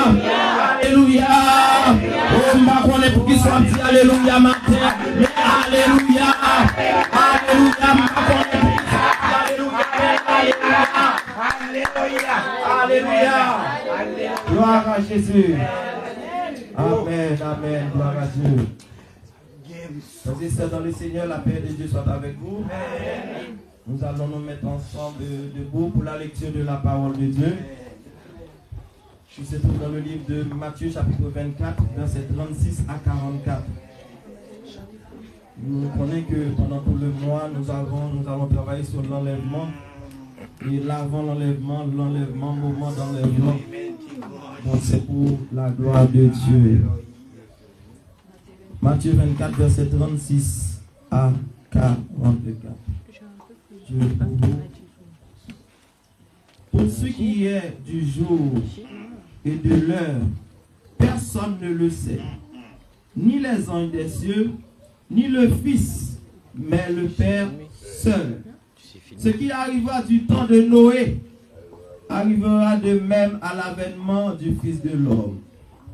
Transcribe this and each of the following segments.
Alléluia. Oh, ma connaît pour qu'il soit dit Alléluia matin. Mais Alléluia. Alléluia. Ma connaît pour qu'il soit dit Alléluia. Alléluia. Gloire à Jésus. Amen. Amen. Gloire à Dieu. Frères et sœurs dans le Seigneur, la paix de Dieu soit avec vous. Nous allons nous mettre ensemble debout pour la lecture de la parole de Dieu. Je se trouve dans le livre de Matthieu chapitre 24, versets 36 à 44. Nous connaissons que pendant tout le mois, nous allons travailler sur l'enlèvement. Et l'avant l'enlèvement, moment d'enlèvement. Donc c'est pour la gloire de Dieu. Matthieu 24, verset 36 à 44. Pour ce qui est du jour et de l'heure, personne ne le sait, ni les anges des cieux, ni le Fils, mais le Père seul. Ce qui arrivera du temps de Noé arrivera de même à l'avènement du Fils de l'homme.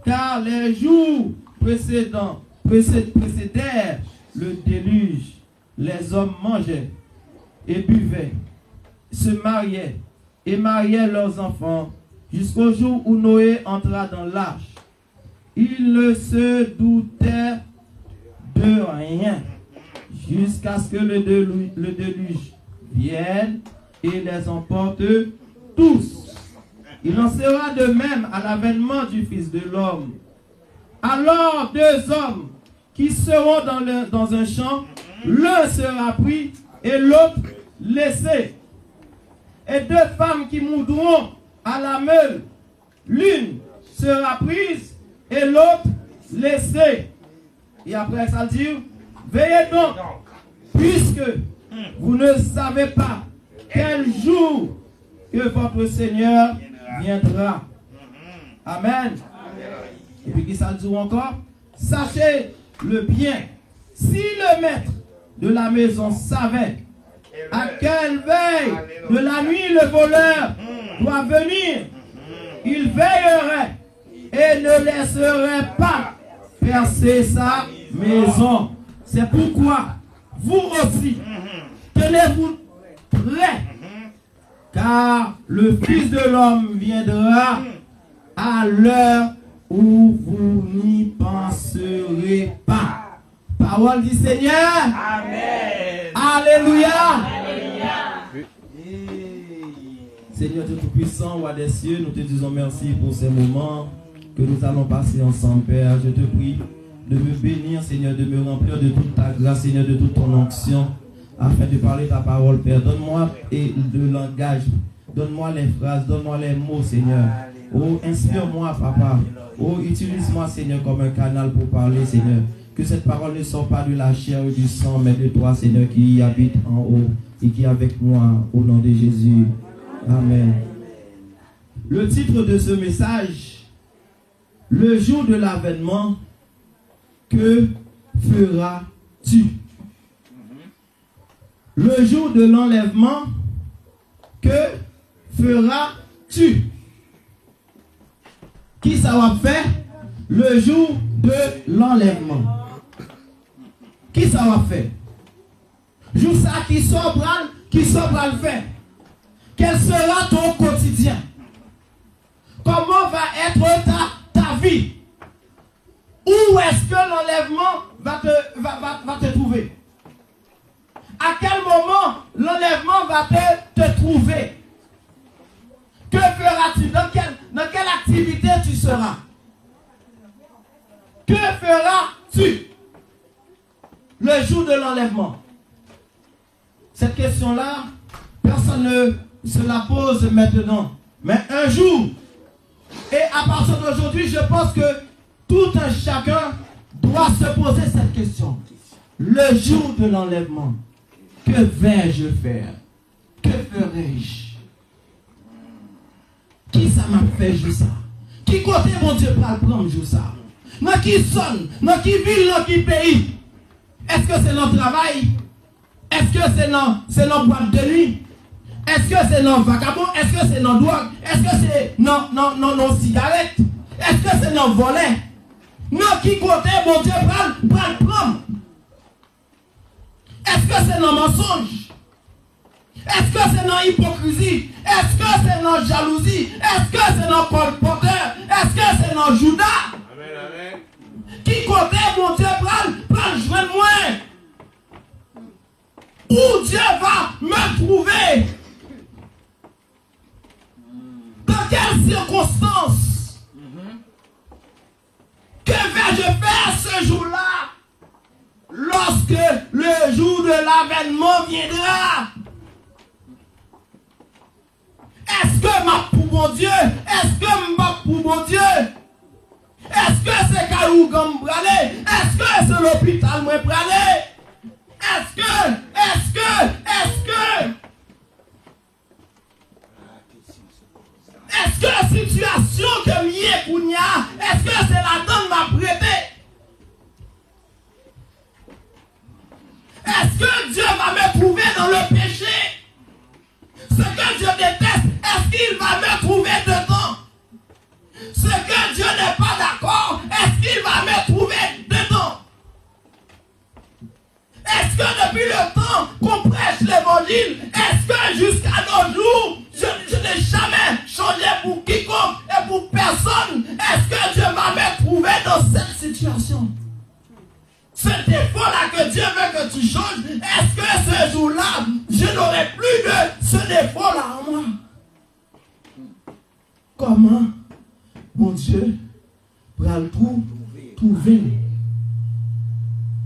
Car les jours précédèrent le déluge. Les hommes mangeaient et buvaient, se mariaient et mariaient leurs enfants, jusqu'au jour où Noé entra dans l'arche. Il ne se doutait de rien, jusqu'à ce que le déluge vienne et les emporte tous. Il en sera de même à l'avènement du Fils de l'homme. Alors deux hommes qui seront dans un champ, l'un sera pris et l'autre laissé. Et deux femmes qui moudront à la meule, l'une sera prise et l'autre laissée. Et après ça dit, veillez donc, puisque vous ne savez pas quel jour que votre Seigneur viendra. Amen. Et puis qui ça dit encore? Sachez le bien, si le maître de la maison savait à quelle veille de la nuit le voleur doit venir, il veillerait et ne laisserait pas percer sa maison. C'est pourquoi vous aussi, tenez-vous prêts, car le Fils de l'homme viendra à l'heure où vous n'y penserez pas. Parole du Seigneur. Amen. Alléluia. Alléluia. Seigneur Dieu Tout-Puissant, roi des cieux, nous te disons merci pour ces moments que nous allons passer ensemble, Père. Je te prie de me bénir, Seigneur, de me remplir de toute ta grâce, Seigneur, de toute ton onction, afin de parler ta parole, Père. Donne-moi le langage, donne-moi les phrases, donne-moi les mots, Seigneur. Oh, inspire-moi, Papa. Oh, utilise-moi, Seigneur, comme un canal pour parler, Seigneur. Que cette parole ne sorte pas de la chair ou du sang, mais de toi, Seigneur, qui habite en haut et qui est avec moi, au nom de Jésus. Amen. Le titre de ce message, le jour de l'avènement, que feras-tu? Le jour de l'enlèvement, que feras-tu? Qui ça va faire? Le jour de l'enlèvement. Qui ça va faire? Jour ça qui sera le faire. Quel sera ton quotidien? Comment va être ta vie? Où est-ce que l'enlèvement va te trouver? À quel moment l'enlèvement va te trouver? Que feras-tu? Dans quelle activité tu seras? Que feras-tu le jour de l'enlèvement? Cette question-là, personne ne se la pose maintenant. Mais un jour, et à partir d'aujourd'hui, je pense que tout un chacun doit se poser cette question. Le jour de l'enlèvement, que vais-je faire? Que ferai-je? Qui ça m'a fait jouer ça? Qui côté mon Dieu pour prendre jouer ça? Dans qui sonne? Dans qui ville? Dans qui pays? Est-ce que c'est notre travail? Est-ce que c'est notre boîte de nuit? Est-ce que c'est notre vagabond? Est-ce que c'est notre drogue? Est-ce que c'est nos cigarettes? dans volet. Non, qui côté, mon Dieu, prendre. Est-ce que c'est dans mensonge? Est-ce que c'est dans hypocrisie? Est-ce que c'est dans jalousie? Est-ce que c'est dans colporteur? Est-ce que c'est dans Judas? Amen. Qui côté, mon Dieu, prendre joindre moi? Où Dieu va me trouver? Dans quelles circonstances? Que vais-je faire ce jour-là? Lorsque le jour de l'avènement viendra? Est-ce que ma pour mon Dieu? Est-ce que ma pour mon Dieu? Est-ce que c'est Kalougan bralé? Est-ce que c'est l'hôpital moi bralé? Est-ce que la situation que m'y Kounia, est-ce que c'est la donne m'a prêté? Est-ce que Dieu va me trouver dans le péché? Ce que Dieu déteste, est-ce qu'il va me trouver dedans? Ce que Dieu n'est pas d'accord, est-ce qu'il va me trouver dedans? Est-ce que depuis le temps qu'on prêche l'évangile, est-ce que jusqu'à nos jours, je n'ai jamais changé pour quiconque et pour personne? Est-ce que Dieu va me trouver dans cette situation? Ce défaut-là que Dieu veut que tu changes, est-ce que ce jour-là, je n'aurai plus de ce défaut-là en moi? Comment, mon Dieu, va le trouver?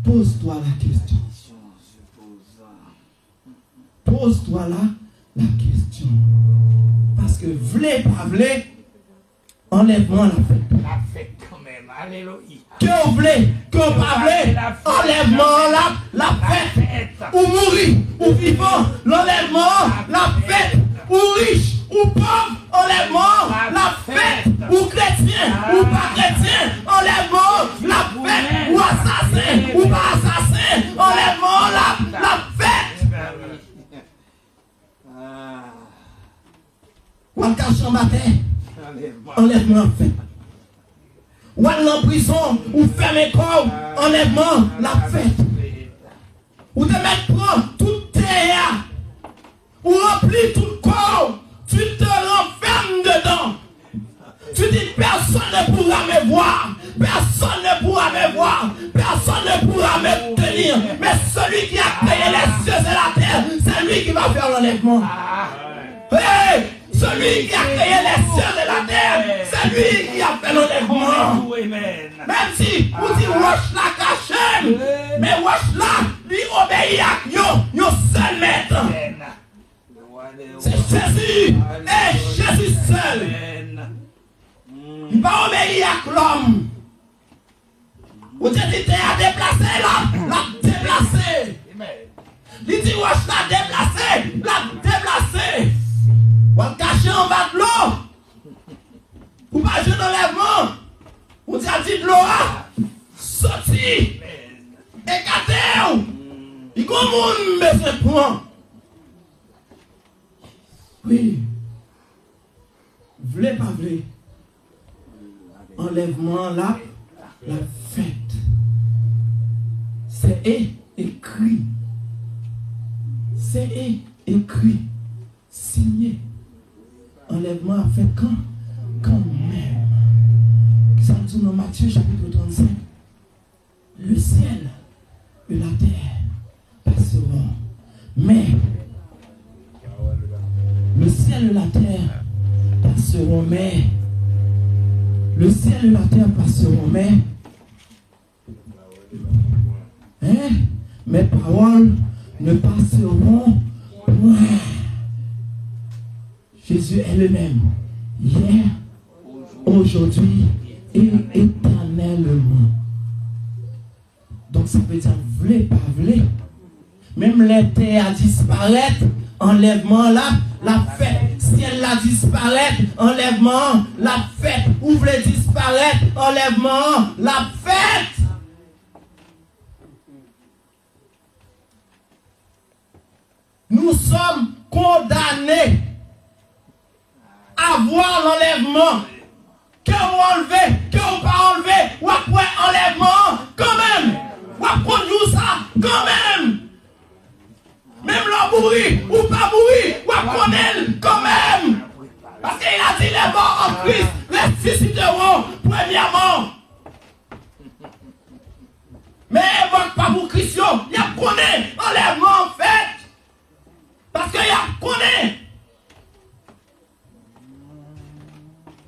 Pose-toi la question. Pose-toi la question. Parce que v'lez pas v'lez, enlèvement la fête. La fête quand même, alléluia. Que vous voulez, que vous pas voulez, enlèvement la fête. Ou mourir, ou vivant, l'enlèvement, la fête. Ou riche, ou pauvre, enlèvement, la fête. Ou chrétien, ou pas chrétien, enlèvement, la fête. Ou assassin, ou pas assassin, enlèvement, la fête. Ou en cachant matin, enlèvement la fête. Ou en prison, ou fermer corps, enlèvement, la fête. Ou te mettre prendre tout terre, ou remplir tout corps, tu te renfermes dedans. Tu dis personne ne pourra me voir, personne ne pourra me voir, personne ne pourra me tenir. Mais celui qui a créé les cieux et la terre, c'est lui qui va faire l'enlèvement. Hey! Celui qui a créé les cieux et la terre, c'est lui qui a fait l'enlèvement. Même si vous dites Wash la cache, mais Wash la lui obéit à yo seul maître. C'est Jésus et Jésus seul. Il va obéir à l'homme. Vous dites qu'il a déplacé, l'a déplacé. Il dit Wash la déplacé, l'a déplacé. Ou caché en bas de l'eau. Ou pas jeune enlèvement. Ou dit de l'eau. Sorti. Écartez-vous. Il comme on me fait prendre. Oui. V'lez pas v'lez. Enlèvement la fête. C'est écrit. C'est écrit. Signé. Enlèvement a fait quand même. Ça nous dit dans Matthieu chapitre 35. Le ciel et la terre passeront. Mais le ciel et la terre passeront. Mais le ciel et la terre passeront. Mais mes paroles ne passeront point. Jésus est le même, hier, aujourd'hui et éternellement. Donc ça veut dire, v'lez pas v'lez. Même les terres disparaître, enlèvement la fête. Ciel la disparaître, enlèvement la fête. Où v'lez disparaître, enlèvement la fête. Nous sommes condamnés à voir l'enlèvement. Que vous enlevez, que vous pas quand même. Même l'on mourit ou pas mourir, ou connaître quand même. Parce qu'il a dit les morts en Christ ressusciteront premièrement. Mais évoque pas pour Christ, il y a connaît enlèvement en fait. Parce qu'il y a connaît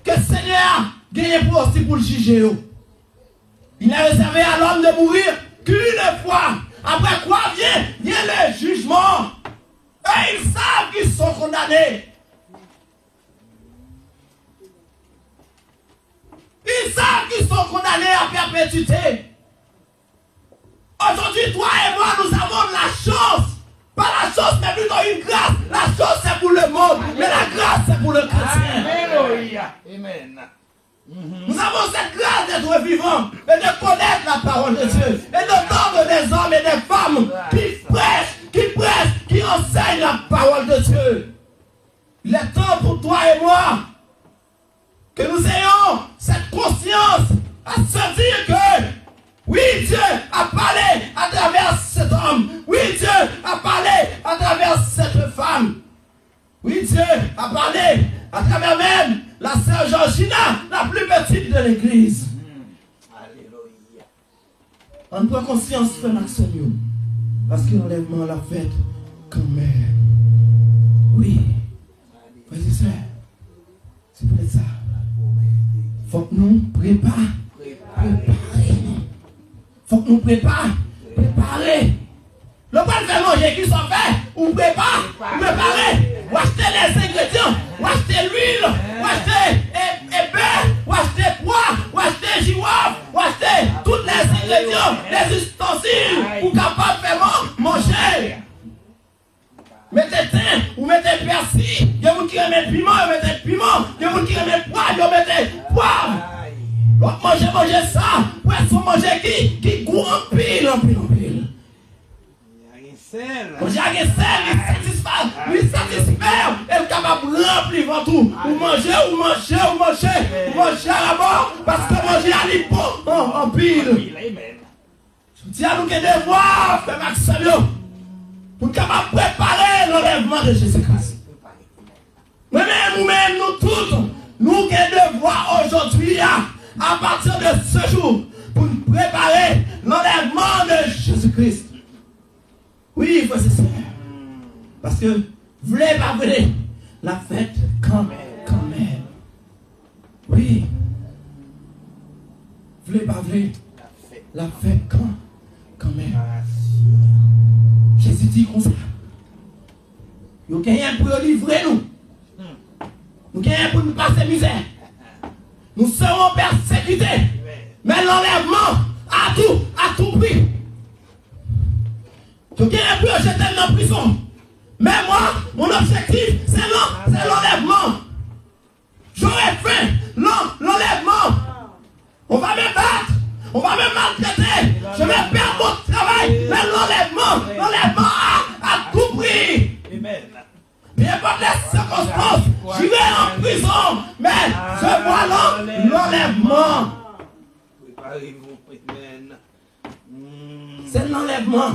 que le Seigneur a gagné pour aussi pour le juger. Il a réservé à l'homme de mourir qu'une fois. Après quoi vient le jugement. Et ils savent qu'ils sont condamnés. Ils savent qu'ils sont condamnés à perpétuité. Aujourd'hui, toi et moi, nous avons de la chance. Pas la chance, mais plutôt une grâce. La chance, c'est pour le monde. Mais la grâce, c'est pour le chrétien. Alléluia. Amen. Nous avons cette grâce d'être vivants et de connaître la parole de Dieu et d'entendre des hommes et des femmes qui prêchent, qui enseignent la parole de Dieu. Il est temps pour toi et moi que nous ayons cette conscience à se dire que oui, Dieu a parlé à travers cet homme. Oui, Dieu a parlé à travers cette femme. Oui, Dieu a parlé à travers même la sœur Georgina, la plus petite de l'église. Alléluia. On prend conscience de l'action. Parce que l'enlèvement l'a fait quand même. Oui. Vas-y, sœur. C'est pour ça. Faut que nous préparions. Faut que nous préparions. Le point de faire manger qui sont faits, ou préparer. Ou acheter les ingrédients, ou acheter l'huile, ou acheter beurre, ou acheter poids, ou acheter jiwaf, ou acheter tous les ingrédients, les ustensiles, pour capable de faire manger. Mettez thym, ou mettez persil, il y a des gens qui remettent piment, ils mettent piment, il y a des gens qui remettent poivre, ils mettent poivre. Donc manger ça, pour manger qui goût en pile. Manger avec sel, lui satisfait, elle est capable de remplir votre tout. Ou manger à bord, parce que manger à l'hypo en pile. Je dis à nous que devoir faire Maxime pour capable préparer l'enlèvement de Jésus-Christ. Nous-mêmes, nous tous, nous que devoir aujourd'hui, à partir de ce jour, pour préparer l'enlèvement de Jésus-Christ. Oui, il faut se faire. Parce que, voulez pas voulez, la fête quand même. Oui. Voulez pas voulez, la fête quand même. Jésus dit comme ça. Nous gagnons pour livrer nous. Nous gagnons pour nous passer misère. Nous serons persécutés. Mais l'enlèvement à tout prix. Je gagne pour jeter dans la prison. Mais moi, mon objectif, c'est l'enlèvement. J'aurais fait l'enlèvement. On va me battre. On va me maltraiter. Je vais perdre mon travail. Mais l'enlèvement à tout prix. Amen. Peu importe les circonstances, je vais en prison. Mais je vois l'enlèvement. Préparez-vous. Amen. C'est l'enlèvement.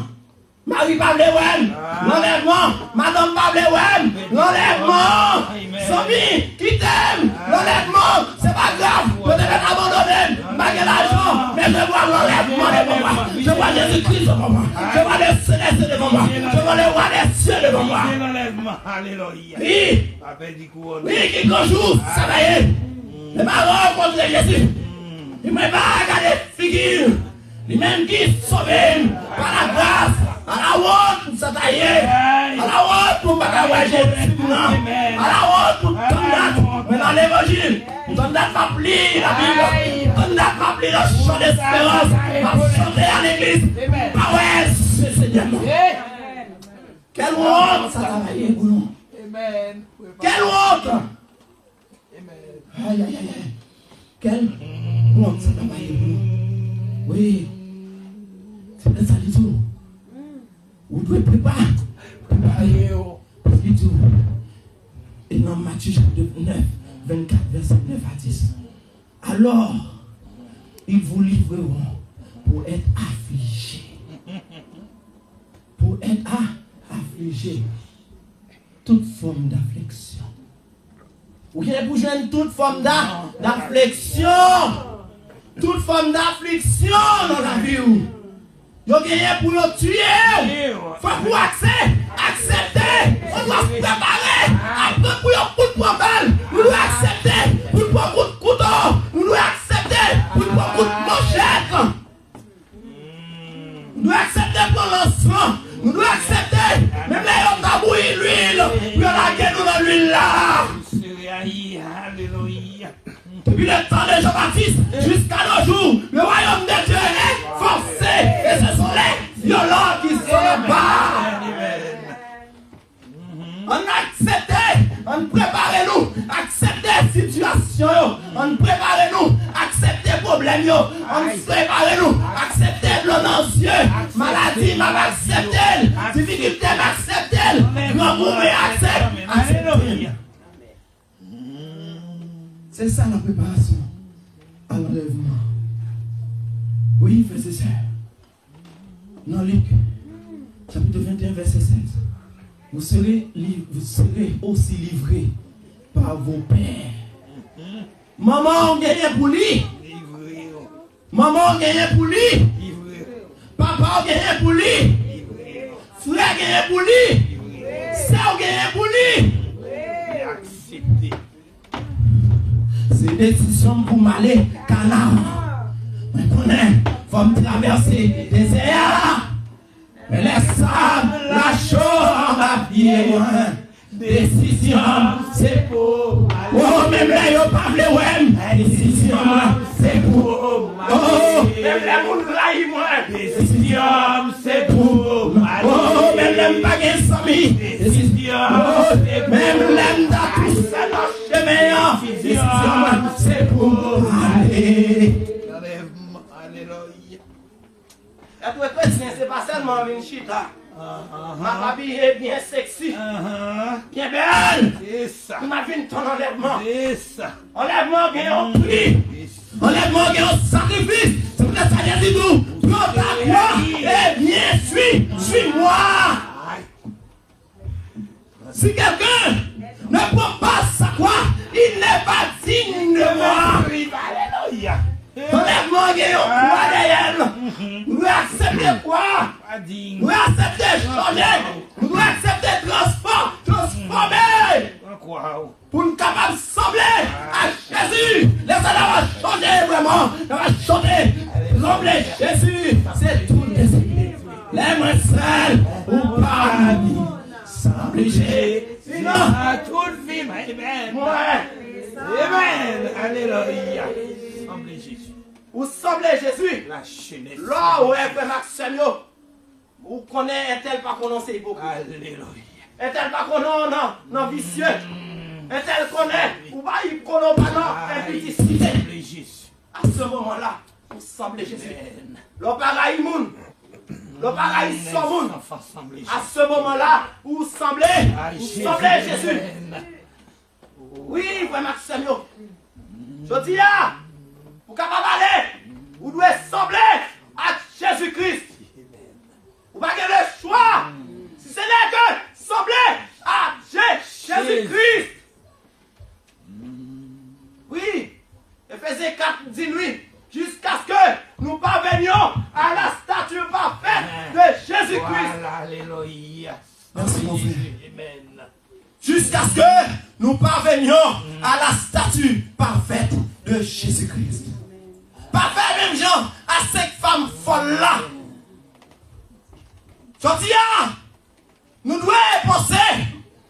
Marie Pablewen, l'enlèvement, Madame Pablewen, l'enlèvement, Somi qui t'aime, l'enlèvement, c'est pas grave, peut-être être abandonné, malgré l'argent, mais je vois l'enlèvement devant moi, je vois Jésus-Christ devant moi, je vois les célestes devant moi, je vois le roi des cieux devant moi. Alléluia. Oui, qui conjoue, ça va y est, les marins contre Jésus, il m'a pas regardé figure, lui-même qui sauve par la grâce. À la honte, ça taillé. À la honte, pour ne pas avoir Jésus. À la honte, pour ton date. Mais dans l'évangile, ton date va plier la Bible. Ton date va plier le chant d'espérance. Va chanter à l'église. Ah ouais, c'est Seigneur. Quelle honte, ça travaille, boulon. Quelle honte. Aïe, aïe, aïe. Quelle honte, ça travaille, boulon. Oui. C'est ça du tout. Vous devez préparer. Parce qu'il dit, et dans Matthieu chapitre 9, 24, verset 9 à 10. Alors, ils vous livreront pour être affligés. est affligé. Toute forme d'affliction. Ou bien pour joindre toute forme d'affliction. Toute forme d'affliction dans la vie. Vous avez pour nous tuer. Faut pour accepter. On doit se préparer. Après pour un coup de poubelle. Nous devons accepter. Pour un coup de couteau. Nous devons accepter. Pour un coup de manchette. Nous devons accepter pour lancement. Nous devons accepter. Même là, on a bouilli l'huile. Nous allons dans l'huile là. Alléluia. Depuis le temps de Jean-Baptiste jusqu'à nos jours, le royaume de Dieu est forcé. Et ce sont les violents qui sont là-bas. On accepte, on prépare-nous, accepter la situation, on prépare-nous, accepter les problèmes, on prépare-nous, accepter l'annoncieux, maladie, m'accepter, difficulté, m'accepter, grand mouvement, accepter. C'est ça la préparation à l'enlèvement. Oui, frères et sœurs. Dans Luc, chapitre 21, verset 16. Vous serez aussi livrés par vos pères. Maman, on gagne pour lui. Maman, on gagne pour lui. Papa, on gagne pour lui. Frère, on gagne pour lui. Sœur, on gagne pour lui. C'est décision pour m'aller Canaan. Mais connais, faut me traverser les airs. Mais les sables, la chaux, ma vie, décision, c'est pour. Oh, même là, y'a pas de ouais. Décision, c'est pour. Oh, même là, mon raï, moi. Décision, c'est pour. Oh, même là, m'pas gain sami. Décision, même là, m'ta tout ça dans le chemin. Décision, c'est pour. Allez. Et toi, chrétien, c'est pas seulement une chita. Ma habillée bien sexy, bien belle. C'est ça. Tu m'as vu ton enlèvement. C'est ça. Enlèvement bien en prix. Enlèvement bien en sacrifice. C'est pour ça que dit nous. Prends ta croix et viens, suis-moi. Si quelqu'un ne prend pas sa croix, il n'est pas digne de moi. Alléluia. Enlèvement bien en croix derrière. Nous devons accepter quoi? Nous devons accepter changer. Nous devons accepter transformer. Pour nous capables de sembler à Jésus. Les autres vont changer vraiment. Ils vont changer. Sembler Jésus. C'est tout décidé. Les mains seules ou pas sembler Jésus. Sinon, toute vie, amen. ouais. Amen. Alléluia. Semblez Jésus. Ou sembler Jésus. La chaîne est Là où est Maxime, vous connaissez un tel pas qu'on c'est hypocrite. Alléluia. Un tel pas qu'on non vicieux. Un tel connaît, ou pas il connaît pas non, impudicité. À ce moment-là, vous semblez Jésus. Le pareil moun. Le pareil son moun. À ce moment-là, vous semblez Jésus. Oui, frère Maxime. Je dis là, pour capable aller, vous devez sembler à Jésus-Christ. Vous n'avez pas le choix. Si ce n'est que sembler à Jésus-Christ. Oui, Éphésiens 4 dit lui, jusqu'à ce que nous parvenions à la stature parfaite de Jésus-Christ. Alléluia. Merci mon frère. Amen. Jusqu'à ce que nous parvenions à la stature parfaite de Jésus-Christ. Parfait même gens à cette femme folle là. Je dis, nous devons penser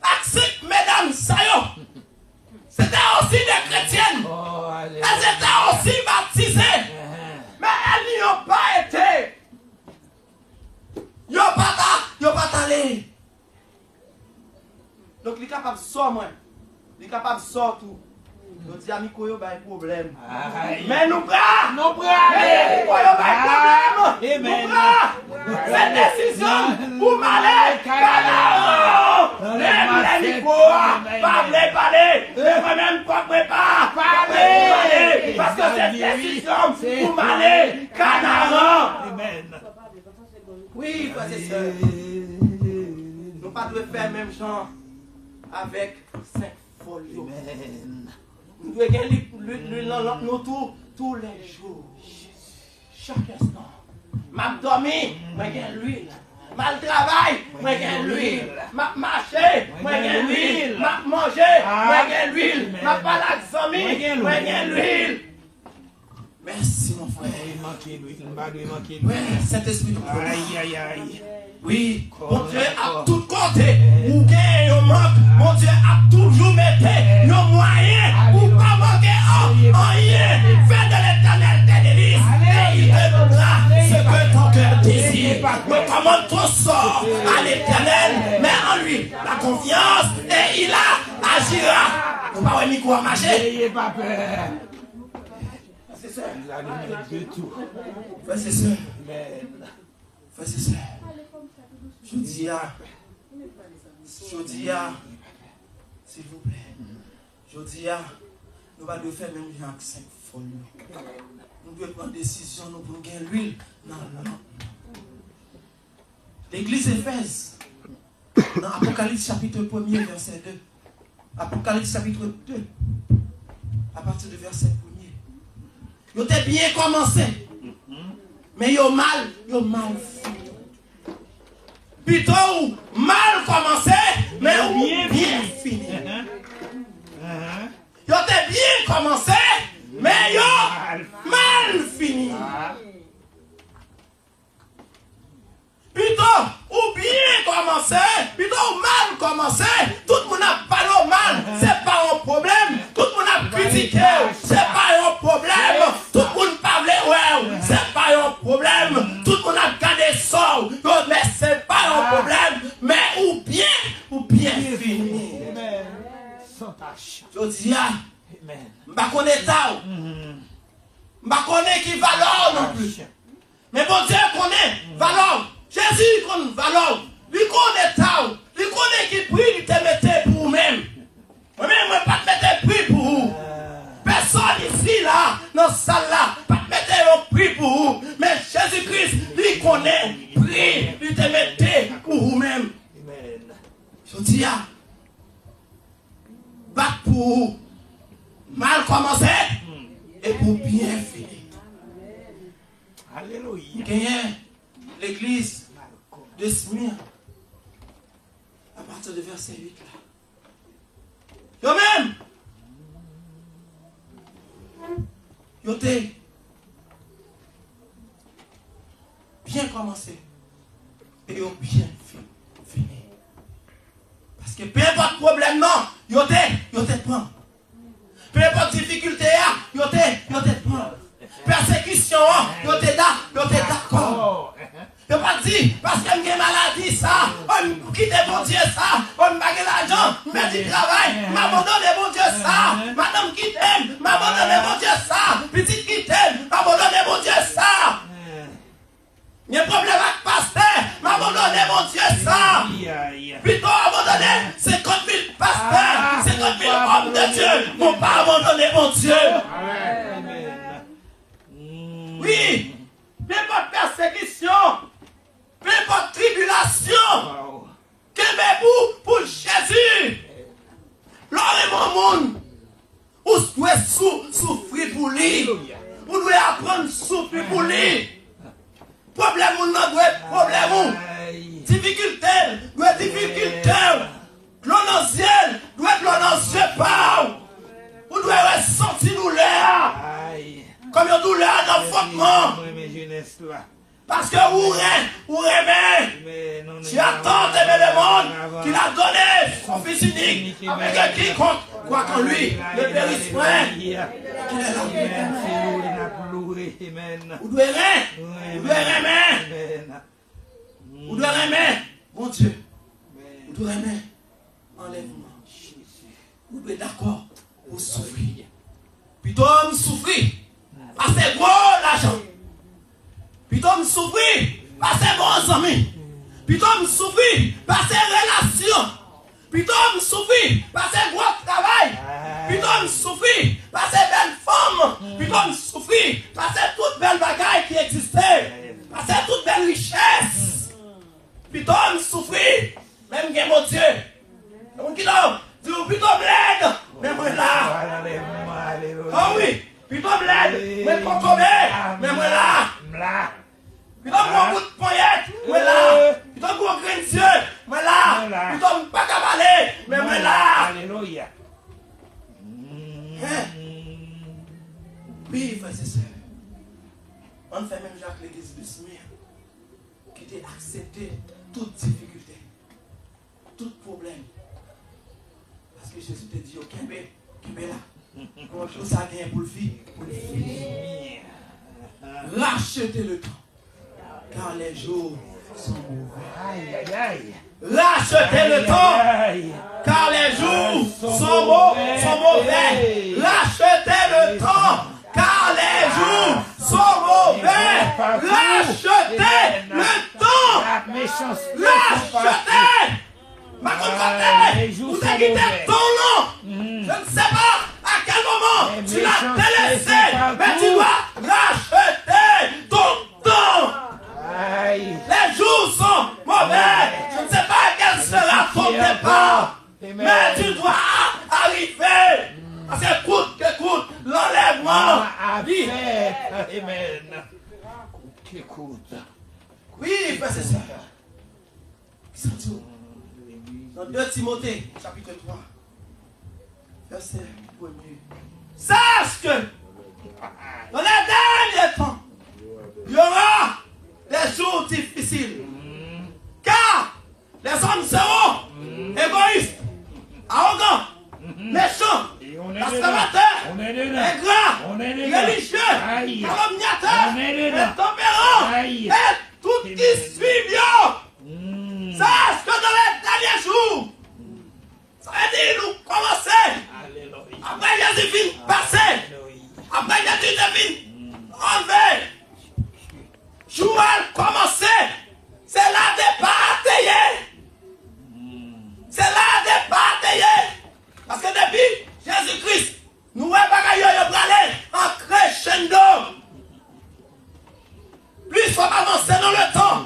à ces mesdames saillants. C'était aussi des chrétiennes. Elles étaient aussi baptisées. Mais elles n'y ont pas été. Ils n'ont pas allé. Donc, il est capable de sortir, moi. Il est capable de sortir tout. Je dis, ami, il y a un problème. Mais nous bras. Nous bras. Il y a un problème. Nous bras. Cette décision pour m'aller. Même les nicolas. Parlez. Même pas préparer. Parlez. Parce que cette décision pour m'aller. Canaran. Amen. Oui, frère et sœur. Nous pas devons faire même genre avec 5 folios. Nous devons gagner nous tous les jours. Chaque instant. M'a dormi, moi gagne l'huile. M'a travail, moi gagne l'huile. M'a marché, moi gagne l'huile. M'a mangé, moi gagne l'huile. M'a parlé avec amis, moi gagne l'huile. Merci mon frère. Oui, Saint-Esprit. Aïe, aïe, aïe. Oui, mon Dieu a tout compté. Ou gagne, ou manque. Mon Dieu a toujours mis nos moyens pour ne pas manquer en rien. Fais de l'Éternel tes délices et il te donnera ce que ton cœur désire. Mais commande ton sort à l'Éternel, mets en lui la confiance et il agira. Vous pas micro à marcher. N'ayez pas peur. C'est ça. Il a donné de tout. C'est ça. Amen. C'est ça. Je dis s'il vous plaît, je dis nous va devoir faire même genre 5 folies. Nous devons prendre des décisions, nous pour gagner l'huile. Non. L'église Éphèse, dans Apocalypse chapitre 1er, verset 2. Apocalypse chapitre 2, à partir du verset 1er. Ils ont bien commencé, mais ils ont mal fini. Plutôt mal commencé, mais bien fini. Ils ont bien commencé, mais ils ont mal fini. Plutôt ou bien commencé, plutôt mal commencé, tout le monde a parlé mal, c'est pas un problème. Tout le monde a critiqué, c'est pas un problème. Tout le monde parle, ouais, c'est pas un problème. Tout le monde a gardé ça, mais c'est pas un problème. Mais ou bien fini. Sans tâche. Je dis, Amen. je ne connais pas. Je ne connais qui valeur non plus. Mais bon Dieu connaît valeur. Jésus connaît valeur. Lui connaît ça. Lui connaît qui prie, il te mettait pour vous-même. Moi-même, je ne vais pas te mettre prix pour vous. Personne ici, là, dans cette salle-là, pas te mettre un prix pour vous. Mais Jésus-Christ, lui connaît prix, lui te mettait pour vous-même. Amen. Je dis, battre pour vous. Mal commencé et pour bien finir. Alléluia. Gagnez l'église de Smyrne à partir du verset 8 là. Yo même, yo t'es bien commencé et yo bien fini. Parce que peu importe problème non, yo t'es prend. Peu importe difficulté yo t'es prend. Persécution, yo t'es d'accord. Je ne pas dire, parce que j'ai maladie, ça, on quitte mon Dieu, ça, on m'a gagné l'argent, mais du travail, m'abandonne mon Dieu, ça, madame qui t'aime, m'abandonne mon Dieu, ça, petite qui t'aime, m'abandonne mon Dieu, ça. Il y a un problème avec pasteur, m'abandonne mon Dieu, ça. Plutôt abandonner 50 000 pasteurs, 50 000 hommes de Dieu, m'ont pas abandonné mon Dieu. Oui, peu importe persécution, peu importe tribulation, que vous pour Jésus. L'homme est mon monde. Vous devez souffrir pour lui. Vous devez apprendre à souffrir pour lui. Problème ou non, doit être problème. Difficulté, doit être difficulté. L'on ciel, doit être l'on ciel. Vous devez ressentir douleur. Comme une douleur d'enfantement. Parce que vous aimez. Tu attends d'aimer le monde qu'il a donné son fils unique. Avec quiconque croit en lui, le périsse point. Qu'il est là. Vous devez aimer. Vous devez aimer. Mon Dieu. Vous devez aimer. Enlèvement. Vous devez d'accord pour souffrir. Plutôt me souffrir. Parce que gros l'argent. Plutôt me souffrir. Parce que bons amis. Plutôt me souffrir. Parce que relation. Plutôt me souffrir. Parce que gros travail. Plutôt me souffrir. Parce que belle femme. Plutôt me souffrir. Parce que toute belle bagaille qui existait. Parce que toute belle richesse. Plutôt me souffrir. Même que mon Dieu. Mon qui dit plutôt bled. Mais moi là. Oh oui. Plutôt bled. Mais pas tombé. Mais moi là. Plutôt gros bout de poignette. Moi là. Plutôt gros grain de Dieu. Moi là. Plutôt pas cavaler. Mais moi là. Alléluia. Oui, frère, c'est ça. On fait même Jacques l'église de Smyrne qui t'a accepté toute difficulté, tout problème. Parce que Jésus te dit, ok, mais là, comment tout ça vient pour le vivre, rachetez le temps, car les jours sont mauvais. Rachetez le temps, car les jours sont mauvais. Rachetez le temps, car les jours sont mauvais. Rachetez le temps. Rachetez. Ma côté, vous avez quitté ton nom. Je ne sais pas à quel moment tu l'as délaissé, mais tu dois racheter ton temps. Les jours sont mauvais. Je ne sais pas quel sera ton départ, mais tu dois arriver. Parce que écoute, l'enlèvement. Amen. Écoute. Oui, c'est ça. Dans 2 Timothée, chapitre 3, verset 1er. Sache que dans les derniers temps, il y aura des jours difficiles. Car les hommes seront égoïstes, arrogants, méchants, conservateurs, ingrats, religieux, calomniateurs, intempérants, et tout qui suivent. Sache que dans les derniers jours, ça veut dire nous commencer. Après Jésus vient passer. Après Jésus vient enlever. Joël commencer. C'est là des batailles. C'est là des batailles. Parce que depuis Jésus-Christ, nous voyons aller en crescendo. Plus on avance dans le temps,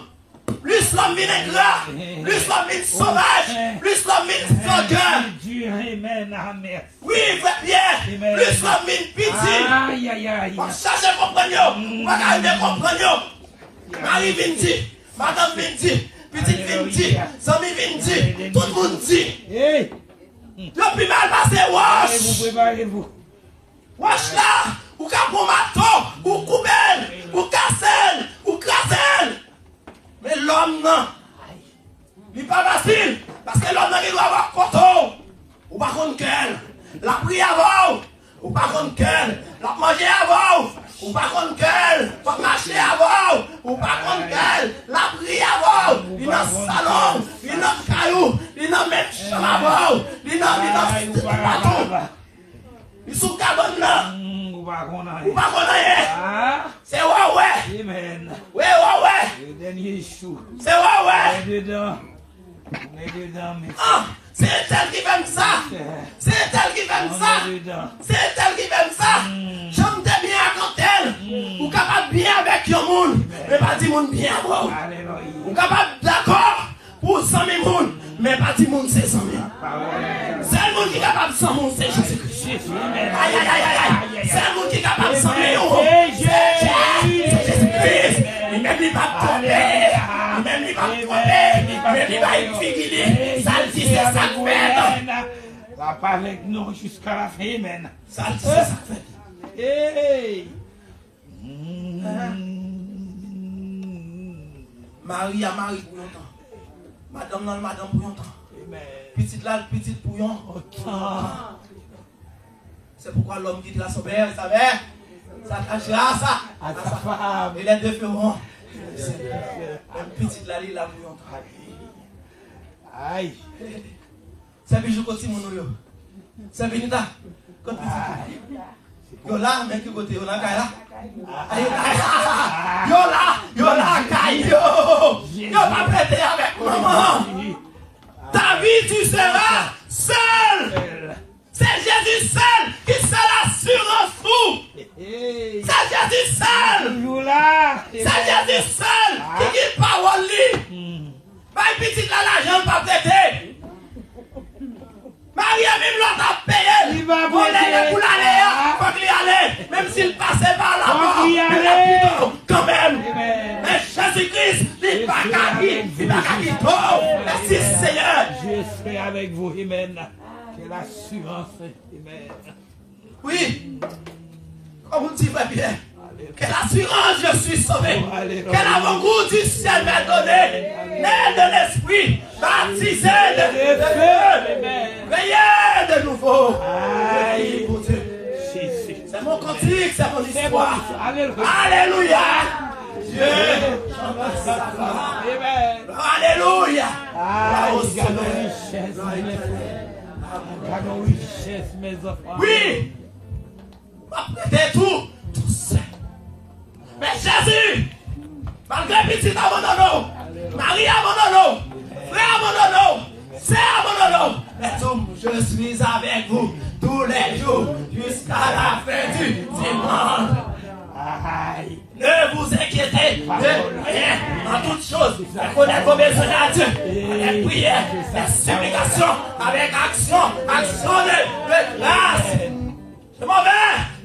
plus l'homme vient ingrat, plus l'homme vient sauvage, plus l'homme vient sanguin. Oui, frère Pierre, plus l'homme vient pitié. On cherche à comprendre, on va arriver à comprendre. Marie vient dire, madame vient dire, petite vient dire, Samy vient dire, tout le monde dit. Depuis mal passé, wash. Wash là, ou capon maton, ou coubelle, ou cassel, ou crasel. Mais l'homme non. Il n'est pas facile. Parce que l'homme il doit avoir coton. Ou pas contre quel. La prière avant. Ou pas contre quel. La manger avant. Ou pas contre quel. Pas marcher avant. Ou pas contre quel. La prière avant. Il n'a salon. Il n'a caillou. Il n'a même chambre avant. Il n'a bâton. Il sous cabane là. Ou pas connaître. C'est ouais. Amen. Ouais. Le dernier chou. C'est ouais. On est dedans, mais. Ah, c'est elle qui aime ça. C'est elle qui aime ça. C'est elle qui aime ça. J'aime bien quand elle. Ou capable bien avec le monde. Mais pas du monde bien, bro. Ou capable d'accord pour 100 000 monde. Mais pas du monde, c'est 100 000. C'est le monde qui est capable de 100 000, c'est Jésus-Christ. Aïe. C'est le monde qui est capable de 100 000 c'est Jésus-Christ. Il même il va tomber. Il même il va tomber. Même il va être figuré. Ça dit, c'est ça que fait. Va pas avec nous jusqu'à la fin, amen. Ça dit, c'est ça que fait. Hey! Marie a Marie pour longtemps. Madame pour longtemps. Petite là, petite pour longtemps. C'est pourquoi l'homme dit la sobère, sa mère, ça cache là, ça. À sa femme. Et les deux feront. Même petite là, il a pour longtemps. Aïe. C'est bijou côté mon yo. C'est Benita. Côté petit. Yo là, mais qui côté yo là là. Yo là, yo pas prêter avec maman. Ta vie tu seras seul. C'est Jésus seul qui sera l'assurance fou. C'est Jésus seul. Toujours là. C'est Jésus seul qui dit parole. Bah petit là, l'argent pas prêté. Marie même l'autre a payé. Il va pour l'aller, faut qu'il y aller. Même s'il passait par là-bas, il a quand même. Mais Jésus-Christ, il n'est pas qu'à il n'a qu'à quitter. Merci Seigneur. Je serai avec vous, Amen. Quelle assurance, Amen. Oui. Comme vous dites, frère Pierre. Quelle assurance je suis sauvé. Quel avant-goût du ciel m'est donné. Né de l'esprit, baptisé de feu. Veillez de nouveau. Aïe, mon Dieu. C'est mon cantique, c'est mon histoire. Alléluia. Dieu. Alléluia. Oui. Prêtez tout seul. Mais Jésus, malgré petit abandonné, Marie abandonné, frère abandonné, sœur abandonné, mais tout, je suis avec vous tous les jours jusqu'à la fin du dimanche. Aïe. Ne vous inquiétez de rien en toutes choses. Connaître vos besoins à Dieu avec prière, avec supplication, avec action de grâce. Je m'en vais.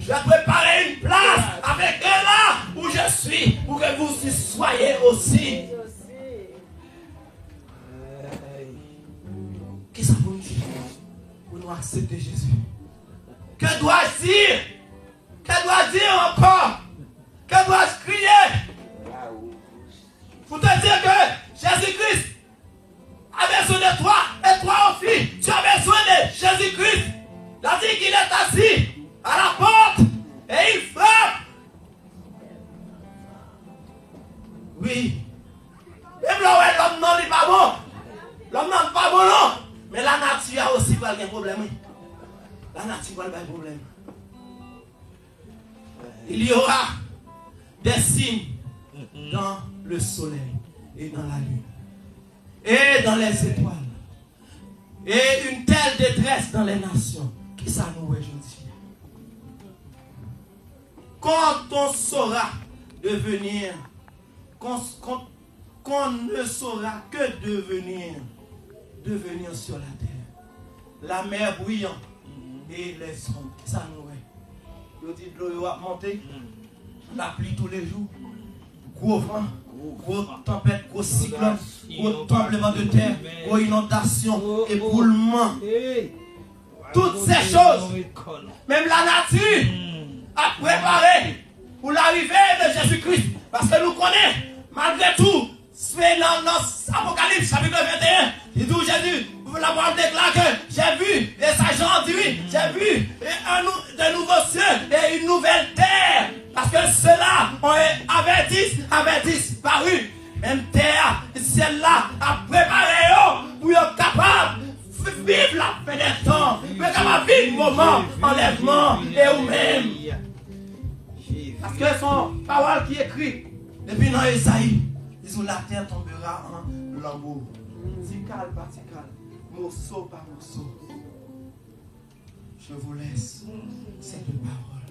Je vais préparer une place avec eux là où je suis, pour que vous y soyez aussi. Qu'est-ce que ça vous dit pour nous accepter Jésus? Que dois-je dire? Que dois-je dire encore? Que dois-je crier? Pour te dire que Jésus-Christ a besoin de toi et toi aussi, tu as besoin de Jésus-Christ. Il a dit qu'il est assis à la porte et il frappe. Oui. Même là où l'homme non, il n'est pas bon. L'homme non, pas bon, non. Mais la nature a aussi pas de problème. La nature n'a pas de problème. Il y aura des signes dans le soleil et dans la lune et dans les étoiles. Et une telle détresse dans les nations. Qui ça nous est aujourd'hui? Quand on saura devenir, qu'on ne saura que devenir sur la terre. La mer bruyante et les ondes. Qui ça nous est? Je dis de l'eau va monter, la pluie tous les jours, gros vent, gros tempête, gros cyclone, gros tremblement de terre, gros inondation, éboulement. Toutes ces choses, même la nature a préparé pour l'arrivée de Jésus-Christ. Parce que nous connaissons, malgré tout, c'est dans Apocalypse chapitre 21, il dit Jésus, vous l'avoir déclaré que j'ai vu, et ça j'en dis, j'ai vu de nouveaux cieux et une nouvelle terre. Parce que ceux-là avaient disparu. Même terre, celle-là a préparé pour être capable de vivre la fin des temps, pour être capable de vivre le moment, enlèvement et vous-même. Parce que son parole qui écrit, depuis dans Esaïe, ils ont la terre tombera en lambeaux. Tical par tical, morceau par morceau. Je vous laisse ces deux paroles.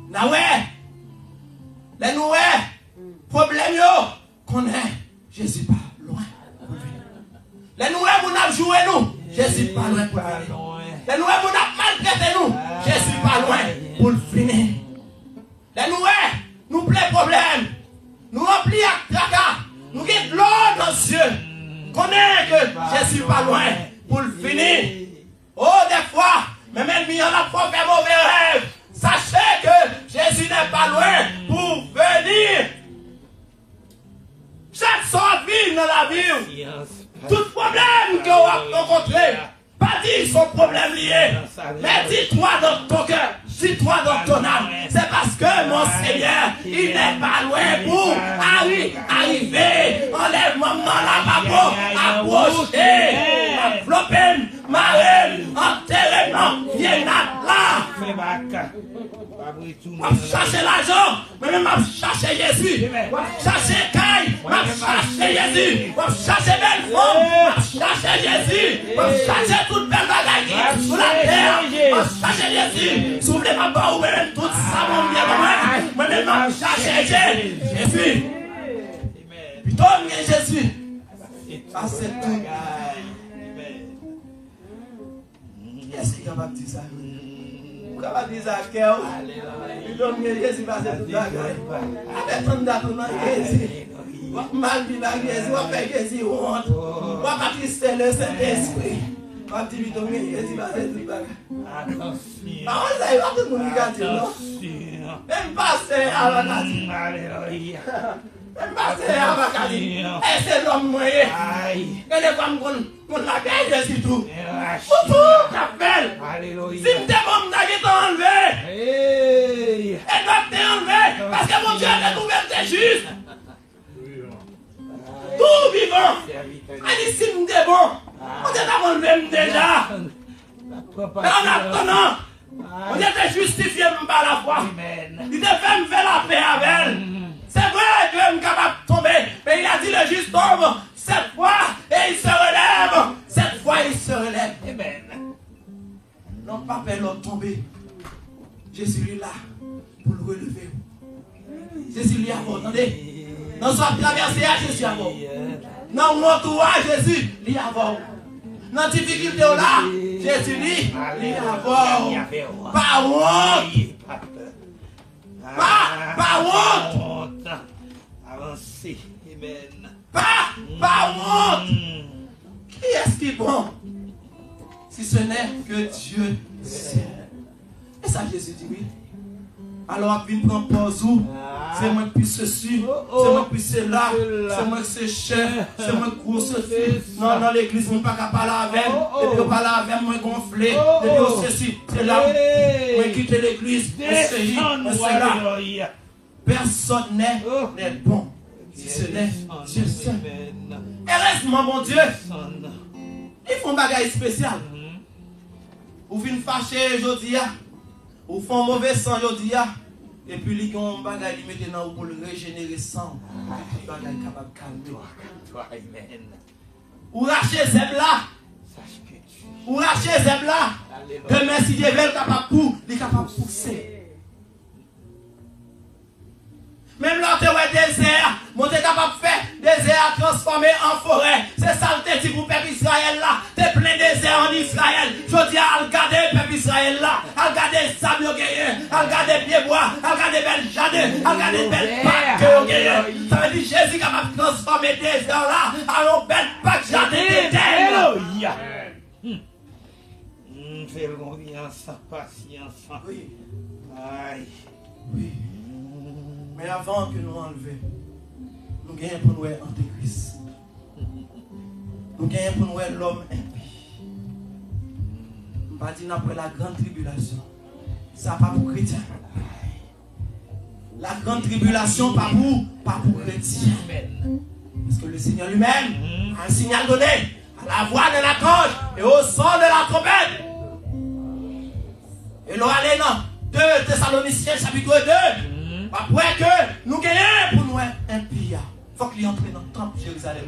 Naoué, les noués, problème yo, qu'on est, Jésus pas loin. Les noués, vous n'avez joué nous, Jésus pas loin pour venir. Les noués, vous n'avez maltraité nous, Jésus pas loin pour le finir. Les noués, nous plaît problème. Nous remplis à tracas. Nous guette l'eau dans les yeux. Connaissez que Jésus pas loin pour le finir. Oh, des fois, même ennemi en a pas fait mauvais rêve. Sachez que Jésus n'est pas loin pour venir. Chaque sort vit dans la vie. Tout problème que vous avez rencontré, pas dire son problème lié, mais dis-toi dans ton cœur, dis-toi dans ton âme. C'est parce que mon Seigneur, il n'est pas loin pour arriver. Enlève-moi dans la papo, approcher, envelopper, marrer, enterrement, viens là. Je cherche l'argent, mais même je cherche Jésus. Je cherche Caille, je cherche Jésus. Je cherche belle femme, je cherche Jésus. Je cherche toute belle bagaille sur la terre. Je cherche Jésus. Soufflez ma barre ou même tout ça, mon bien, moi-même je cherche Jésus. Plutôt bien Jésus. Ça, c'est tout. Qu'est-ce qu'il est capable de dire ça? Vous capable de dire ça, Kéo? Il donne Jésus parce que tout ça. Avec ton date, on a Jésus. Mal vivre avec Jésus, on fait Jésus honte. On va trister le Saint-Esprit. On va dire que Jésus parce que tout ça. Attention. Ah, on sait pas tout le monde qui a dit, non? Même pasteur à la dit. Alléluia. Même pasteur à la dit. Et c'est l'homme moyen. Aïe. Et les femmes qu'on la gagne, c'est tout. Relâche. Tout appelle. Alléluia. Si m'te bon, t'as enlevé. Hey. Et toi, t'es enlevé. Parce que mon Dieu a découvert que t'es juste. Tout vivant. Allez, si m'te bon. On t'a enlevé déjà. Mais en attendant, on était justifié par la foi. Il devait me faire la paix avec elle. C'est vrai que je suis capable de tomber. Mais il a dit le juste tombe cette fois et il se relève. Cette fois il se relève. Amen. Non pas peur l'autre tomber. Jésus est là pour le relever. Jésus est à vous, attendez. Non soit traversé à Jésus à vous. Non mon tour à Jésus, il est à vous. Dans difficulté là, Jésus dit, il est à vous. Pas honte. Pas honte. Avancez. Amen. Pas honte. Qui est-ce qui est bon? Si ce n'est que Dieu seul. Et ça, Jésus dit oui. Alors, il prend pause où? C'est moi qui suis ceci, c'est moi qui suis là, c'est moi qui suis chef, c'est moi qui gros ceci. Non, dans l'église, on ne peut pas parler avec elle. Et puis, on parle avec moi gonflé. Et puis, on ceci, c'est là. Moi quitte l'église, c'est là. Personne n'est bon. Si ce n'est Dieu seul. Et reste, mon Dieu. Ils font un bagage spécial. Ou viennent fâcher aujourd'hui, ou font mauvais sang aujourd'hui, et puis ils ont un bagage maintenant pour le régénérer sang. Un bagage capable de calmer. Ou racher Zeb là. Ou racher Zeb là. Demain, si Dieu veut capable pour, il est capable de pousser. Même là, tu as désert, mon Dieu est capable de faire désert transformé en forêt. C'est ça le dit pour le peuple Israël là. Tu es plein désert en Israël. Je dis à regarder le peuple Israël là. À regarder le sable gagné. À regarder pieds bois. À regarder belle jardin. À regarder belle pâte que gagné. Ça veut dire Jésus est capable de transformer le désert là en belle pâte jardin de terre. Alléluia. Fais confiance, patience. Oui. Aïe. Oui. Mais avant que nous enlevions, nous gagnons pour nous Antéchrist. Nous gagnons pour nous l'homme impie. Nous ne disons après la grande tribulation. Ça pas pour chrétiens. La grande tribulation pas pour chrétiens. Parce que le Seigneur lui-même a un signal donné à la voix de la cloche et au son de la trompette. Et nous allons dans 2 Thessaloniciens chapitre 2. Après que nous gagnons pour nous un pire, il faut qu'il entre dans le temple de Jérusalem.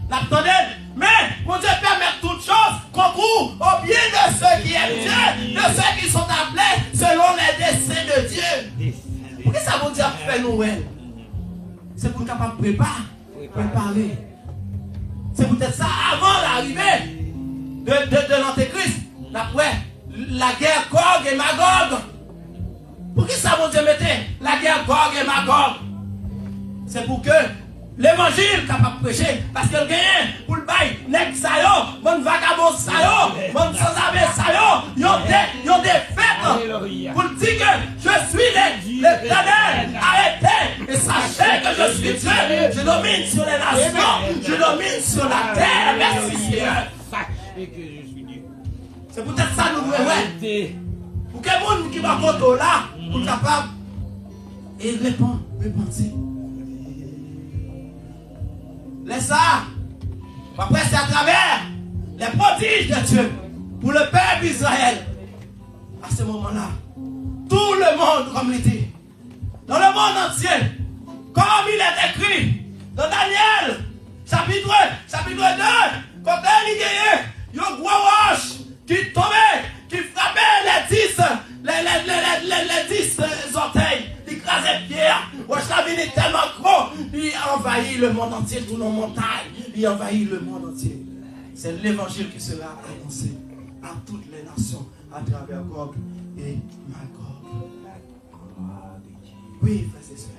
N'attendez, mais mon Dieu permet toutes choses concourent au bien de ceux qui aiment Dieu, de ceux qui sont appelés selon les desseins de Dieu. Pourquoi ça veut dire faire nous? C'est pour nous capables de préparer. C'est peut-être ça avant l'arrivée de l'Antéchrist. D'après la guerre Gog et Magog. Pour qui ça, mon Dieu, mettait la guerre Gog et Magog? C'est pour que l'évangile capable de prêcher. Parce que le gagne pour le bail, nek sayo, mon vagabond sayo, mon sans-avé sayo, ils ont des fêtes. Pour dire que je suis l'éternel, arrêtez et sachez que je suis Dieu. Je domine sur les nations, je domine sur la terre. Merci Dieu. Sachez que je suis Dieu. C'est peut-être ça nous voulons. Pour que les gens qui va contre là, pour capable et répondre. Laisse ça. Après, c'est à travers les prodiges de Dieu pour le peuple d'Israël. À ce moment-là, tout le monde, comme il dit, dans le monde entier, comme il est écrit dans Daniel, chapitre 2, quand il y a un gros roche qui tombait, qui frappait les 10 orteils, il écrasait pierre, roche la vie tellement gros, il envahit le monde entier, toutes nos montagnes, il envahit le monde entier. C'est l'évangile qui sera annoncé à toutes les nations à travers Gog et Magog. Oui, frères et sœurs.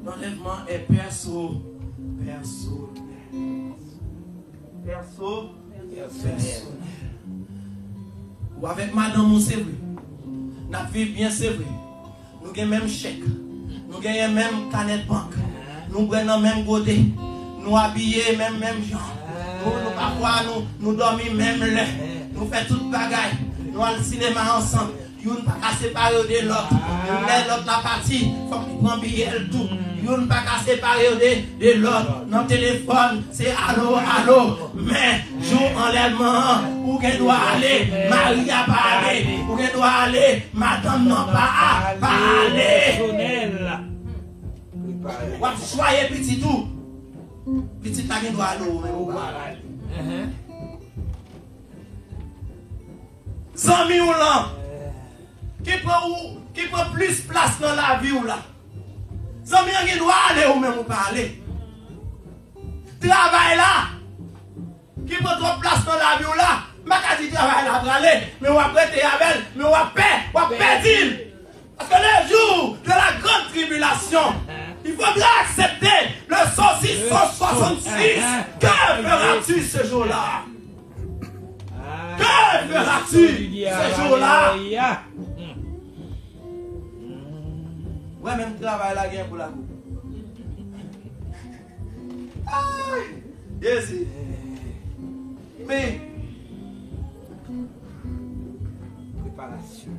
L'enlèvement est personnel. Ou avec madame, c'est vrai. Nous vivons bien, c'est vrai. Nous avons même chèque. Nous avons même canette banque. Nous prenons même godet. Nous habillons même gens. Nous parfois nous dormons même là. Nous faisons toute bagaille. Nous allons au cinéma ensemble. Nous ne pas séparer de l'autre. L'autre la partie, il faut qu'il prenne billet tout. Nous ne pas séparer de l'autre. Notre téléphone, c'est allô. Mais, jour enlèvement, où qu'elle doit aller, Marie a pas aller. Où qu'elle doit aller, madame n'a pas aller. Soyez petit tout. Petit ta qui doit aller. Zami ou là, qui prend plus place dans la vie ou là. Zami qui doit aller ou même ou pas aller. Travail là, qui prend trop place dans la vie ou là. Ma ka dit travail là pour aller, mais on va prêter avec, mais on va perdre. Parce que le jour de la grande tribulation, il faudra accepter le 666. Que feras-tu ce jour-là? Que feras-tu ce jour-là? Ouais, même travail là, gain pour la coupe. Yes. Mais, préparation.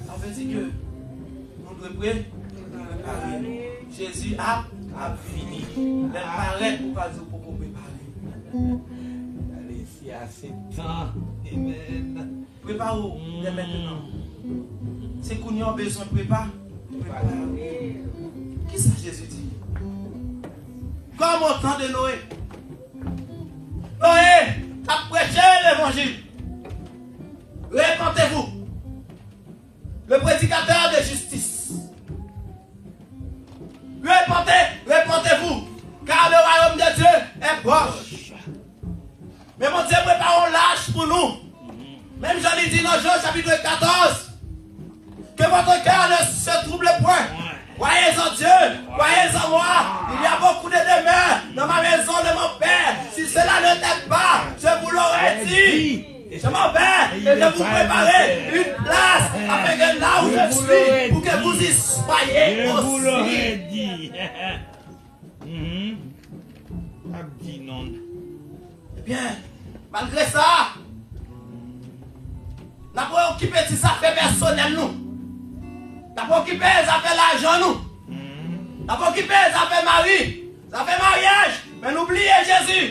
En fait, c'est que nous devons préparer. Jésus a fini. Il paraît pour pas dire pour préparer. Allez, c'est assez de temps. Amen. Préparez-vous dès maintenant. C'est qu'on y a besoin de préparer. Qui ça Jésus dit? Comme au temps de Noé. Noé a prêché l'évangile. Répentez-vous. Le prédicateur de justice. Répentez-vous. Car le royaume de Dieu est proche. Mais mon Dieu prépare un lâche pour nous. Même j'en ai dit dans Jean chapitre 14. Que votre cœur ne se trouble point. Croyez en Dieu, croyez en moi. Il y a beaucoup de demeures dans ma maison de mon Père. Si cela ne t'aide pas, je vous l'aurais dit. Je m'en vais et je vous préparer une place avec là où je suis pour que vous y soyez aussi. Je vous l'aurais dit. Abdi non. Eh bien, malgré ça, n'a pas occupé de ça fait personnel nous. N'a pas occupé ça fait l'argent nous. N'a pas occupé ça fait mari. Ça fait mariage. Mais n'oubliez Jésus.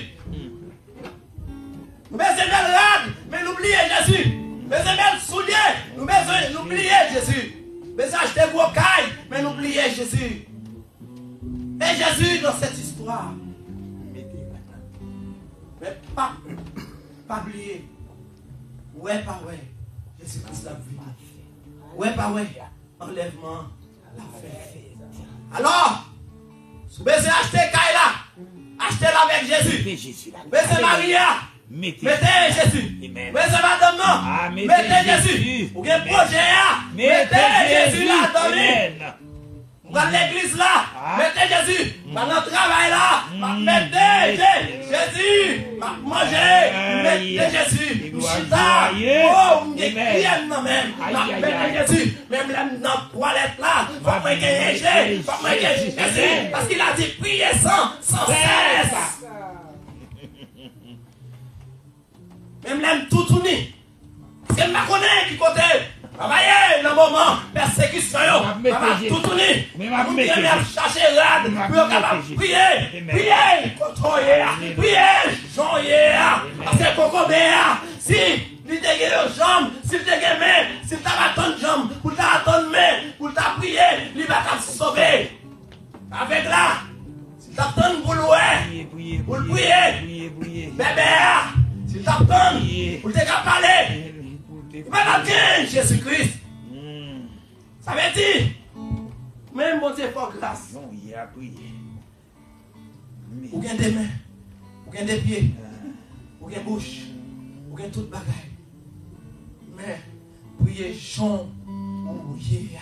Nous besoin de rad, mais n'oubliez Jésus. Nous besoin de souliers, nous besoin n'oubliez Jésus. Nous besoin acheter vos cailles, mais n'oubliez Jésus. Et Jésus dans cette histoire. Mais pas oublier. Ouais, pas ouais. Jésus-Christ l'a vu. Ouais, pas ouais. Enlèvement l'a fait. Alors, si vous besoin acheter caille là, achetez-la avec Jésus. Besoin Maria. Mettez Jésus. Mettez madame non. Mettez Jésus. Ou bien projet là. Mettez Jésus là dedans. Dans l'église là. Mettez Jésus. Dans notre travail là. Mettez Jésus. Manger. Mettez Jésus. Chita. Oh, m'écrire non même. Mettez Jésus. Même là dans la toilette là. Faut que Jésus. Faut que Jésus. Parce qu'il a dit priez sans cesse. Même l'aime tout tourner. Parce qu'elle m'a connaît qui côté. Travailler dans le moment, persécution, tout tourner. Mais ma mère chercher rad, pour capable prier, prier, joyer, parce que cocobé, si il te gagne jambe, s'il te gagne main, s'il t'a attendre jambe, pour t'a attendre main, pour t'a prier, il va t'a sauver. Avec là, si t'attends pour louer, pour prier, bébé. Si tu attends, pour te parler, tu vas l'entendre, Jésus-Christ. Ça veut dire, Même bon Dieu, faut grâce. Non, il a prié. Ou bien des mains, ou bien des pieds, ou bien bouche, ou bien toute bagaille. Mais, priez Jean, yeah.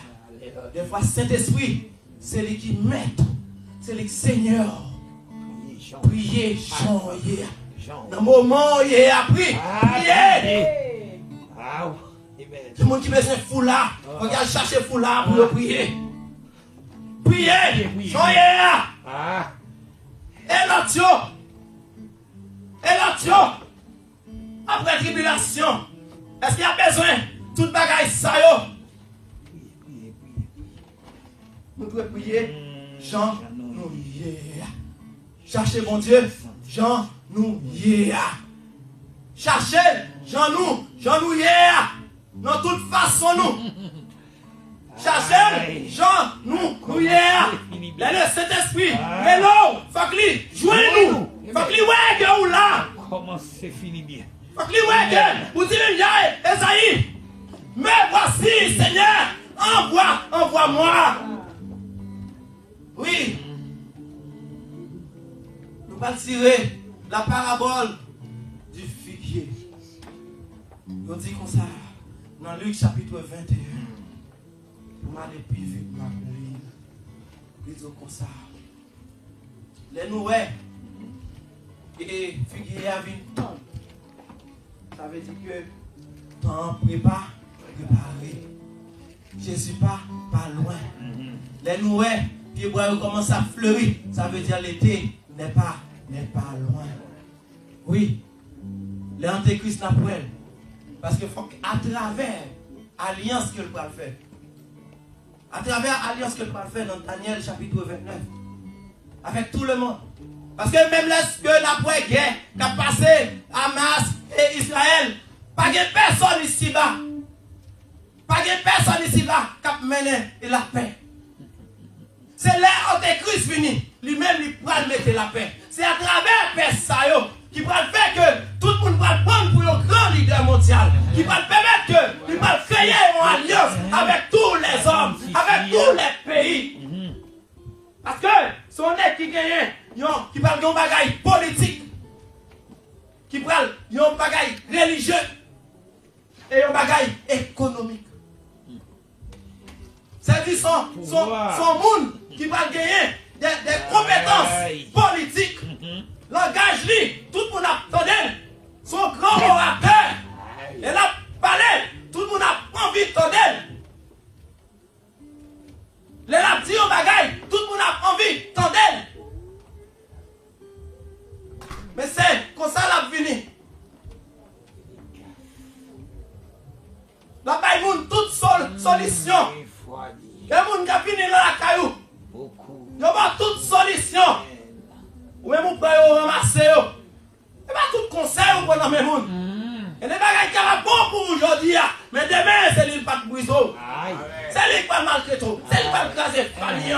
Des fois, Saint-Esprit, c'est lui qui met, c'est lui qui Seigneur. Priez Jean, yeah. Dans le moment où il a appris, priez. Ah, amen. Le monde qui besoin de foulard, regarde chercher foulard pour le prier. Priez, Jean, yeah. Ah. Et l'autre, après tribulation, est-ce qu'il y a besoin de toute bagaille ça yo? Nous devons prier, Jean, nous yeah. Cherchez mon Dieu, Jean, nous yeah. Cherchez, Jean, nous yeah. Dans toute façon, nous. Cherchez, Jean, nous yeah. Le Saint-Esprit, mais non, faut que lui, jouez-nous. Faut que lui, ouais, que ou là. Comment c'est fini bien? Faut que lui, ouais, que, vous dites, Esaïe, mais voici, Seigneur, envoie-moi. Oui. Nous allons tirer la parabole du figuier. On dit comme ça, dans Luc chapitre 21. Pour aller plus vite, ma pluie. Ils disent comme ça. Les nouets et figuier a vu temps. Ça veut dire que temps préparé. Jésus pas loin. Les nouets qui commencent à fleurir. Ça veut dire l'été n'est pas loin. Oui. L'antéchrist n'a pas. Parce que faut qu'à travers l'alliance qu'il va faire. À travers l'alliance qu'il va faire dans Daniel chapitre 29. Avec tout le monde. Parce que même lorsque la guerre qui a passé Hamas et Israël, pas de personne ici-bas. Pas de personne ici-bas qui a mené la paix. C'est l'antéchrist fini. Lui-même, il va mettre la paix. C'est à travers la paix qui va faire que tout le monde va prendre pour un grand leader mondial. Qui va permettre que il va créer une alliance avec tous les hommes, avec tous les pays. Parce que son est qui gagne, qui parle de bagaille politique, qui parle de bagaille religieux et de bagaille économique. C'est-à-dire son monde qui va gagner des compétences politiques. Langage lui, tout le monde a entendu. Son grand orateur. Elle a parlé, tout le monde a envie d'entendre. Elle a dit au bagaille, tout le monde a envie d'entendre. Mais c'est comme ça la vini. La baille moun toute solution. Et moun qui a fini dans la caillou. Il y a toute solution. Ou même vous pouvez ramasser. Et pas tout conseil ou pas dans mes moun. Et les bagages qui sont bons pour aujourd'hui. Mais demain, c'est lui qui va briser. C'est lui qui va maltraiter. C'est lui qui va craser famille.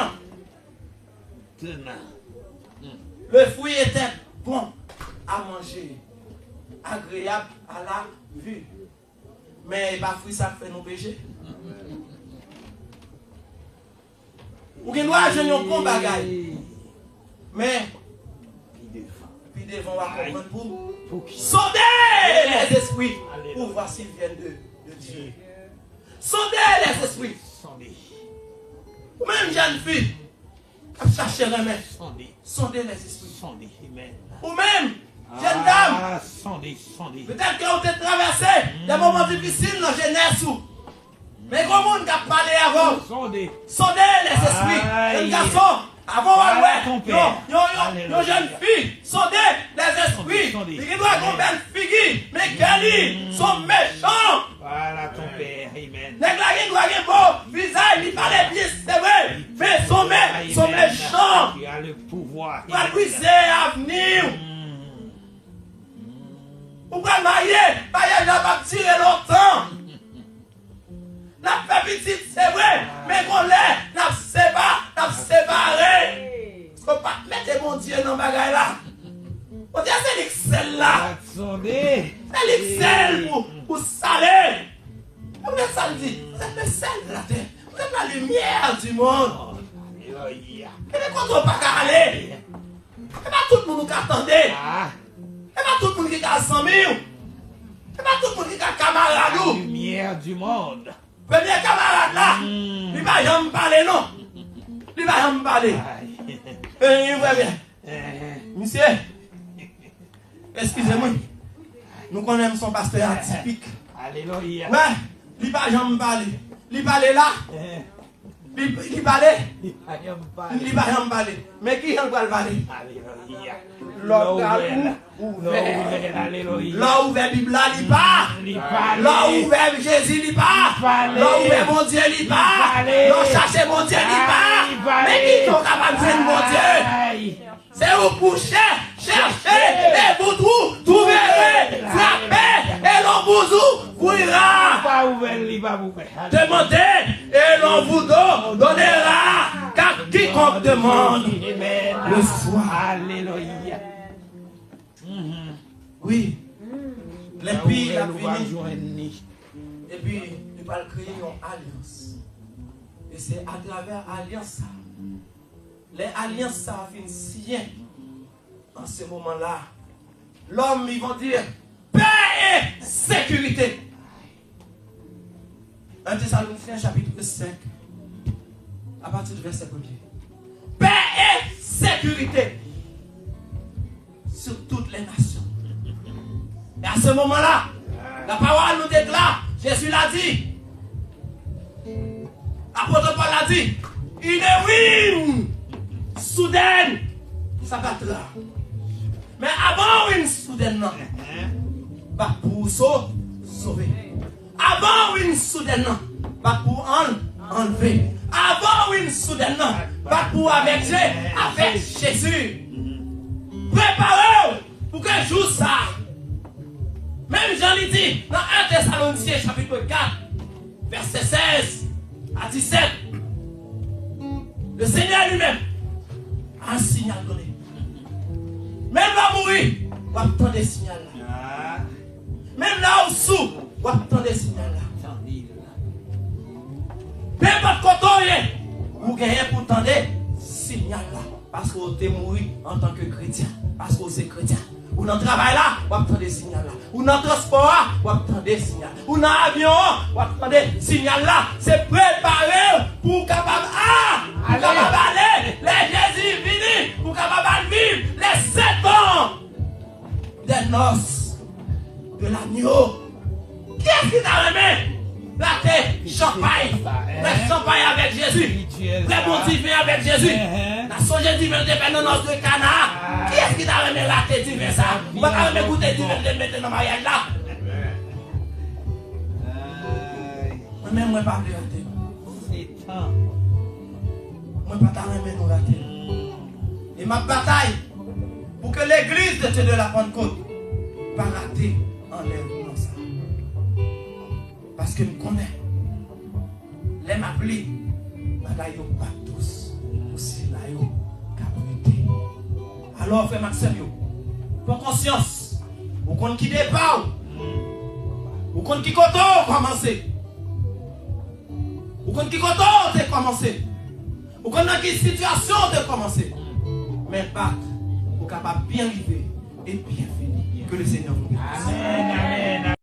Le fruit était bon à manger. Agréable à la vue. Mais il n'y a pas fruit ça fait nous pécher. Ou qu'il doit ajouter un bon bagage. Mais, puis devant, on va comprendre pour sonder les esprits pour voir s'ils viennent de Dieu. Sonder les esprits. Ou même jeune fille, à chercher remède. Sonder les esprits. Ou même, jeune dame, peut-être qu'on t'a traversé des moments difficiles dans la jeunesse. Mais comment on a parlé avant? Sonder les esprits. Un garçon, avant, une jeune fille, sonder les esprits. Il doit qu'on belle fille, mais qu'elle sont méchants. Voilà ton père, amen. Les doit avoir beau visage, il parlait bien, c'est vrai. Mais sont méchants. Il a le pouvoir. Il va briser l'avenir. Pourquoi marier? Mariage n'a pas tiré longtemps. La fait petite, c'est vrai, mais qu'on l'est, n'a séparé. Parce qu'on pas mettre mon Dieu dans le bagage là. On dit c'est l'excel là. C'est l'excel pour saler. Vous êtes ça dit, vous êtes le sel de la terre, vous êtes la lumière du monde. Alléluia. Et quand on pas qu'à aller, et pas tout le monde qui attendait. Ah, Et pas tout le monde qui a 100 000. Et pas tout le monde qui a la camarade. lumière du monde. Premier camarade là, il va jamais parler non. Il va jamais parler. Aïe. Et il va bien. Monsieur, excusez-moi. Nous connaissons son pasteur atypique. Alléluia. Ouais, il va jamais parler. Il parle là. Il parlait. Il va jamais parler. Mais qui va le parler? Alléluia. L'autre Ouvert. Alléluia. Là ouvert Bible là, il part. Là ouvert Jésus, il part. Là ouvert mon Dieu, il part. Là chercher mon Dieu, il part. Mais qui sont capables de faire mon Dieu? C'est où pour chercher et vous trouverez, frappez et l'on vous ouvrira. Pas ouvert, il va ouvert. Demandez et l'on vous donnera. Car quiconque demande le soir. Alléluia. Oui. Les pays la fini. Et puis, il va créer une alliance. Et c'est à travers l'alliance. Les alliances, ça finit signer. Dans ce moment-là, l'homme, ils vont dire paix et sécurité. 1 Thessaloniciens chapitre 5, à partir du verset 1er. Paix et sécurité sur toutes les nations. Et à ce moment-là, la parole nous déclare, Jésus l'a dit, l'apôtre Paul l'a dit, une ruine soudaine, ça battra. Mais avant une soudaine, pas pour sauver. Avant une soudaine, pas pour enlever. Avant une soudaine, pas pour avec Jésus. Préparez-vous pour que joue ça. Même Jean lui dit dans 1 Thessaloniciens chapitre 4, verset 16 à 17, le Seigneur lui-même a un signal donné. Même là mourir, on attend des signaux là. Même là au sous, on attend des signaux là. Même pas côté, vous gagnez pour attendre des signaux là. Parce que vous êtes mort en tant que chrétien. Parce que vous êtes chrétien. Ou dans le travail là, vous attendez des signaux là. Ou dans le transport, vous attendez des signaux. Ou dans l'avion, vous attendez des signaux là. C'est préparé pour capable aller. Les Jésus vini pour capable vivre les 7 ans des noces de l'agneau. Qui est-ce qui t'a remis? La tête, champagne. Le champagne avec Jésus. Le bon divin avec Jésus. La songe divin dépendance de Cana. Qui est-ce qui t'a remis la tête divin ça? Vous ne pouvez pas goûter divin de mettre dans le mariage là. Moi-même, je ne pas rater. C'est temps. Moi, je ne pas nous rater. Et ma bataille pour que l'église de la Pentecôte ne pas rater en l'air dans ça. Parce que nous connaissons. Les m'appeler. Bagaille pas tous. Aussi là, capacité. Alors, frère Maxime, pour conscience. Vous comptez qui départ. Vous comptez qui côté commencer. Vous comptez qui côté de commencer. Vous connaissez quelle situation de commencer. Mais pas pour capable bien vivre et bien finir. Que le Seigneur vous bénisse. Amen, amen.